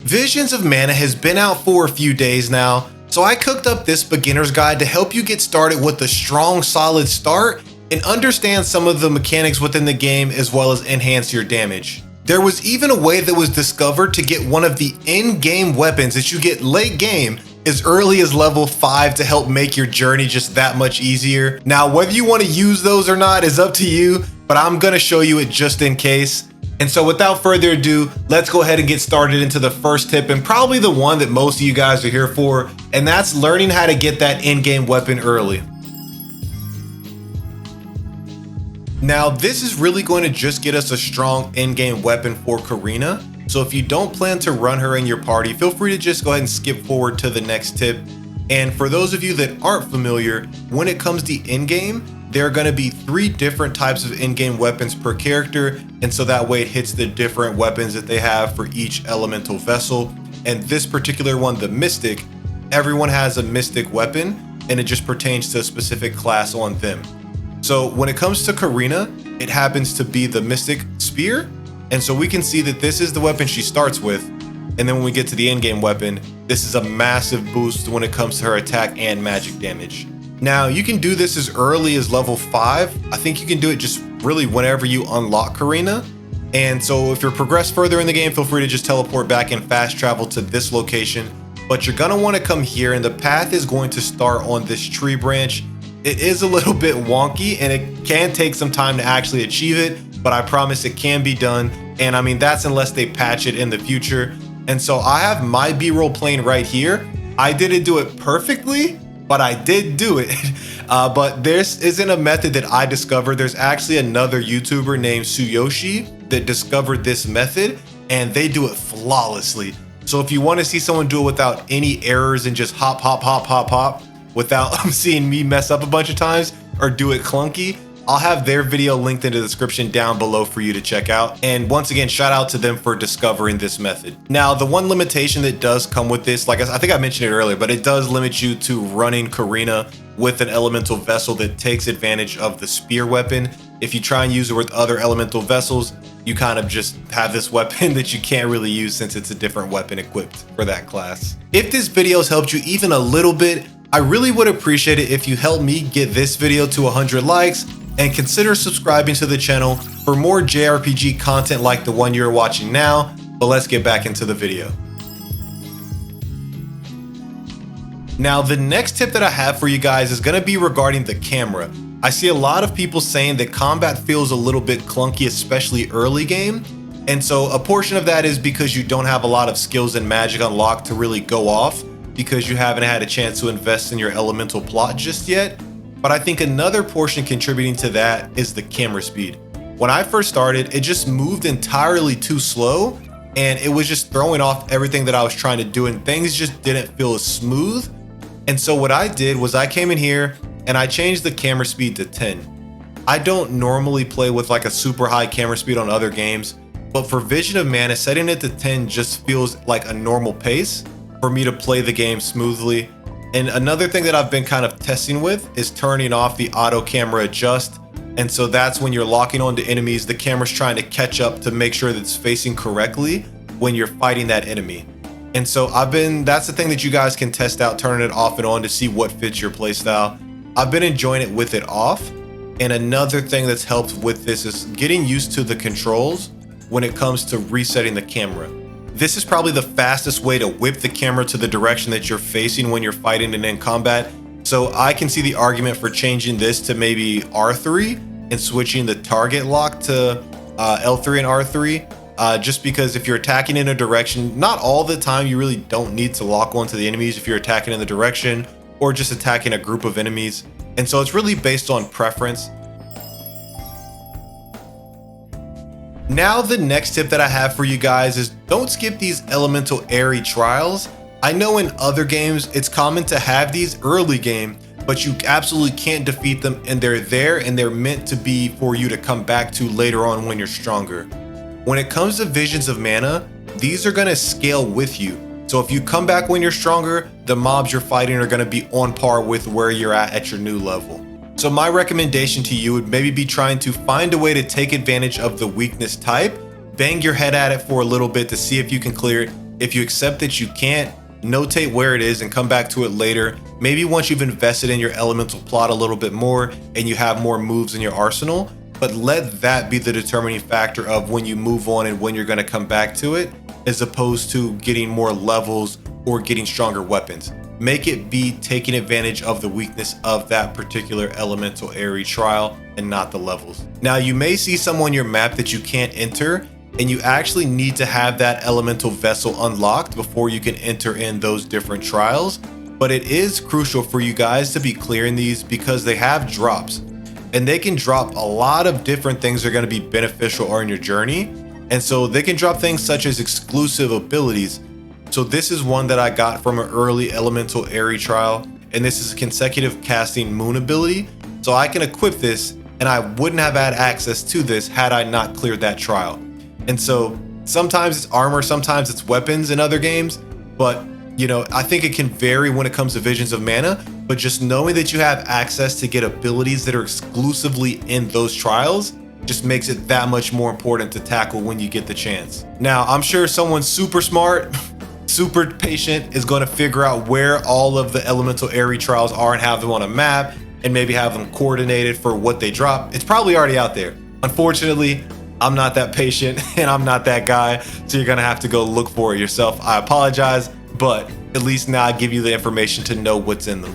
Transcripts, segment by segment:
Visions of Mana has been out for a few days now, so I cooked up this beginner's guide to help you get started with a strong, solid start and understand some of the mechanics within the game as well as enhance your damage. There was even a way that was discovered to get one of the in-game weapons that you get late game as early as level 5 to help make your journey just that much easier. Now, whether you want to use those or not is up to you, but I'm going to show you it just in case. And so without further ado, let's go ahead and get started into the first tip, and probably the one that most of you guys are here for, and that's learning how to get that in-game weapon early. Now, this is really going to just get us a strong in-game weapon for Karina. So if you don't plan to run her in your party, feel free to just go ahead and skip forward to the next tip. And for those of you that aren't familiar, when it comes to in-game, there are going to be 3 different types of in-game weapons per character, and so that way it hits the different weapons that they have for each elemental vessel. And this particular one, the Mystic, everyone has a Mystic weapon, and it just pertains to a specific class on them. So when it comes to Karina, it happens to be the Mystic Spear, and so we can see that this is the weapon she starts with, and then when we get to the in-game weapon, this is a massive boost when it comes to her attack and magic damage. Now, you can do this as early as level 5. I think you can do it just really whenever you unlock Karina. And so if you're progressed further in the game, feel free to just teleport back and fast travel to this location. But you're gonna wanna come here, and the path is going to start on this tree branch. It is a little bit wonky and it can take some time to actually achieve it, but I promise it can be done. And I mean, that's unless they patch it in the future. And so I have my B-roll playing right here. I didn't do it perfectly, but I did do it. But this isn't a method that I discovered. There's actually another YouTuber named Tsuyoshi that discovered this method, and they do it flawlessly. So if you want to see someone do it without any errors and just hop, hop, hop, hop, hop, without seeing me mess up a bunch of times or do it clunky, I'll have their video linked in the description down below for you to check out. And once again, shout out to them for discovering this method. Now, the one limitation that does come with this, like I think I mentioned it earlier, but it does limit you to running Karina with an elemental vessel that takes advantage of the spear weapon. If you try and use it with other elemental vessels, you kind of just have this weapon that you can't really use since it's a different weapon equipped for that class. If this video has helped you even a little bit, I really would appreciate it if you help me get this video to 100 likes, and consider subscribing to the channel for more JRPG content like the one you're watching now. But let's get back into the video. Now, the next tip that I have for you guys is going to be regarding the camera. I see a lot of people saying that combat feels a little bit clunky, especially early game. And so a portion of that is because you don't have a lot of skills and magic unlocked to really go off, because you haven't had a chance to invest in your elemental plot just yet. But I think another portion contributing to that is the camera speed. When I first started, it just moved entirely too slow, and it was just throwing off everything that I was trying to do, and things just didn't feel as smooth. And so what I did was I came in here and I changed the camera speed to 10. I don't normally play with like a super high camera speed on other games, but for Vision of Mana, setting it to 10 just feels like a normal pace for me to play the game smoothly. And another thing that I've been kind of testing with is turning off the auto camera adjust. And so that's when you're locking onto enemies, the camera's trying to catch up to make sure that it's facing correctly when you're fighting that enemy. And so that's the thing that you guys can test out, turning it off and on to see what fits your playstyle. I've been enjoying it with it off. And another thing that's helped with this is getting used to the controls when it comes to resetting the camera. This is probably the fastest way to whip the camera to the direction that you're facing when you're fighting and in combat. So I can see the argument for changing this to maybe R3 and switching the target lock to L3 and R3. Just because if you're attacking in a direction, not all the time you really don't need to lock onto the enemies if you're attacking in the direction or just attacking a group of enemies. And so it's really based on preference. Now, the next tip that I have for you guys is don't skip these elemental airy trials. I know in other games it's common to have these early game, but you absolutely can't defeat them, and they're there and they're meant to be for you to come back to later on when you're stronger. When it comes to Visions of Mana, these are going to scale with you. So if you come back when you're stronger, the mobs you're fighting are going to be on par with where you're at your new level. So my recommendation to you would maybe be trying to find a way to take advantage of the weakness type, bang your head at it for a little bit to see if you can clear it, If you accept that you can't, notate where it is and come back to it later. Maybe once you've invested in your elemental plot a little bit more and you have more moves in your arsenal, but let that be the determining factor of when you move on and when you're going to come back to it, as opposed to getting more levels or getting stronger weapons. Make it be taking advantage of the weakness of that particular elemental area trial and not the levels. Now, you may see some on your map that you can't enter, and you actually need to have that elemental vessel unlocked before you can enter in those different trials. But it is crucial for you guys to be clearing these because they have drops, and they can drop a lot of different things that are going to be beneficial on your journey. And so they can drop things such as exclusive abilities. So this is one that I got from an early elemental area trial, and this is a consecutive casting moon ability. So I can equip this, and I wouldn't have had access to this had I not cleared that trial. And so sometimes it's armor, sometimes it's weapons in other games, but you know, I think it can vary when it comes to Visions of Mana, but just knowing that you have access to get abilities that are exclusively in those trials just makes it that much more important to tackle when you get the chance. Now, I'm sure someone super smart, super patient is going to figure out where all of the elemental area trials are and have them on a map and maybe have them coordinated for what they drop. It's probably already out there. Unfortunately, I'm not that patient and I'm not that guy, so you're gonna have to go look for it yourself. I apologize, but at least now I give you the information to know what's in them.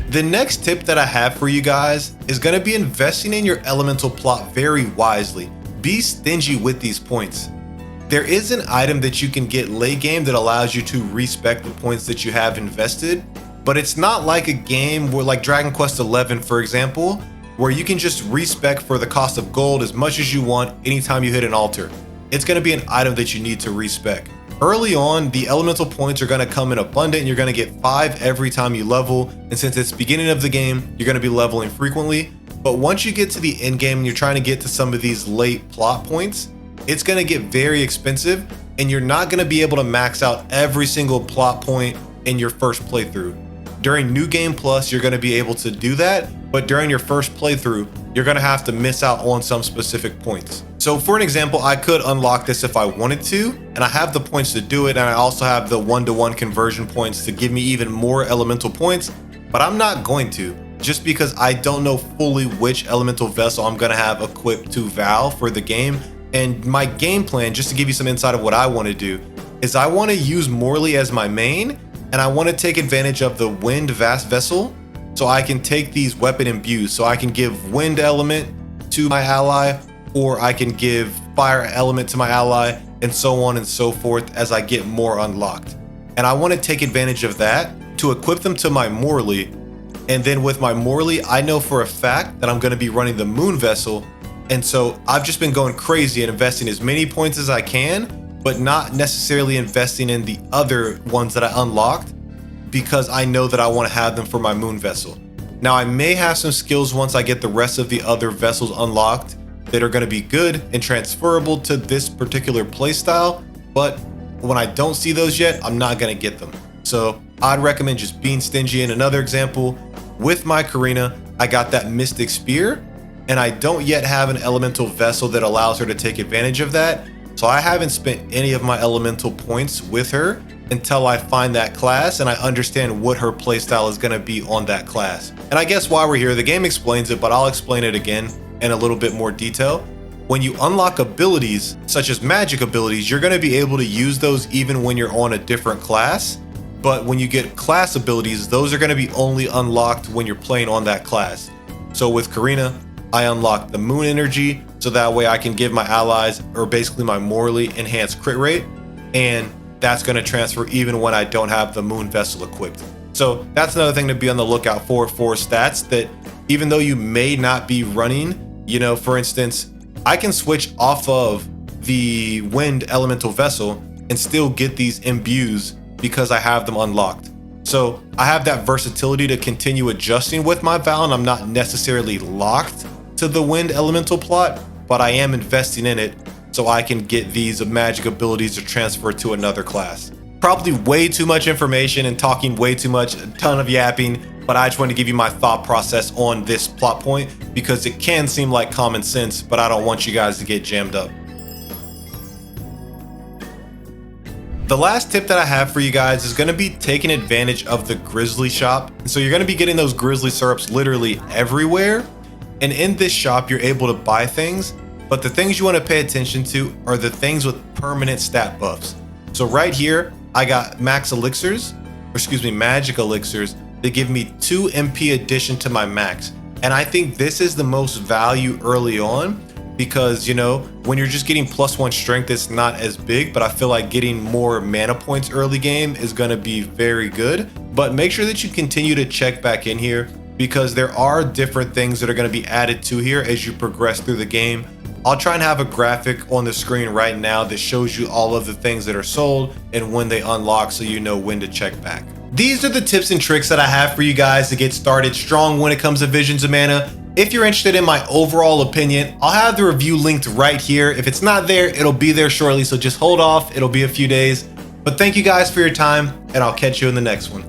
The next tip that I have for you guys is gonna be investing in your elemental plot very wisely. Be stingy with these points. There is an item that you can get late game that allows you to respec the points that you have invested, but it's not like a game where, like Dragon Quest XI, for example, where you can just respec for the cost of gold as much as you want anytime you hit an altar. It's going to be an item that you need to respec. Early on, the elemental points are going to come in abundant and you're going to get 5 every time you level, and since it's beginning of the game, you're going to be leveling frequently. But once you get to the end game and you're trying to get to some of these late plot points, it's going to get very expensive and you're not going to be able to max out every single plot point in your first playthrough. During New Game Plus, you're going to be able to do that, but during your first playthrough, you're going to have to miss out on some specific points. So for an example, I could unlock this if I wanted to, and I have the points to do it, and I also have the 1-to-1 conversion points to give me even more elemental points, but I'm not going to, just because I don't know fully which elemental vessel I'm going to have equipped to Val for the game. And my game plan, just to give you some insight of what I want to do, is I want to use Morley as my main, and I want to take advantage of the Wind Vast Vessel, so I can take these weapon imbues. So I can give Wind Element to my ally, or I can give Fire Element to my ally, and so on and so forth as I get more unlocked. And I want to take advantage of that to equip them to my Morley. And then with my Morley, I know for a fact that I'm going to be running the Moon Vessel. And so I've just been going crazy and investing as many points as I can, but not necessarily investing in the other ones that I unlocked because I know that I want to have them for my Moon Vessel. Now, I may have some skills once I get the rest of the other vessels unlocked that are going to be good and transferable to this particular playstyle, but when I don't see those yet, I'm not going to get them. So I'd recommend just being stingy. In another example, with my Karina, I got that Mystic Spear, and I don't yet have an elemental vessel that allows her to take advantage of that. So I haven't spent any of my elemental points with her until I find that class and I understand what her playstyle is going to be on that class. And I guess while we're here, the game explains it, but I'll explain it again in a little bit more detail. When you unlock abilities, such as magic abilities, you're going to be able to use those even when you're on a different class. But when you get class abilities, those are going to be only unlocked when you're playing on that class. So with Karina, I unlocked the Moon Energy, so that way I can give my allies, or basically my Morley, enhanced crit rate, and that's going to transfer even when I don't have the Moon Vessel equipped. So that's another thing to be on the lookout for stats that even though you may not be running, you know, for instance, I can switch off of the Wind Elemental Vessel and still get these imbues because I have them unlocked. So I have that versatility to continue adjusting with my Val, and I'm not necessarily locked to the Wind Elemental plot, but I am investing in it so I can get these magic abilities to transfer to another class. Probably way too much information and talking way too much, a ton of yapping, but I just want to give you my thought process on this plot point because it can seem like common sense, but I don't want you guys to get jammed up. The last tip that I have for you guys is going to be taking advantage of the Grizzly Shop. So you're going to be getting those Grizzly syrups literally everywhere. And in this shop, you're able to buy things, but the things you want to pay attention to are the things with permanent stat buffs. So right here, I got magic elixirs that give me 2 MP addition to my max. And I think this is the most value early on because, you know, when you're just getting +1 strength, it's not as big, but I feel like getting more mana points early game is going to be very good. But make sure that you continue to check back in here because there are different things that are going to be added to here as you progress through the game. I'll try and have a graphic on the screen right now that shows you all of the things that are sold and when they unlock so you know when to check back. These are the tips and tricks that I have for you guys to get started strong when it comes to Visions of Mana. If you're interested in my overall opinion, I'll have the review linked right here. If it's not there, it'll be there shortly, so just hold off. It'll be a few days. But thank you guys for your time, and I'll catch you in the next one.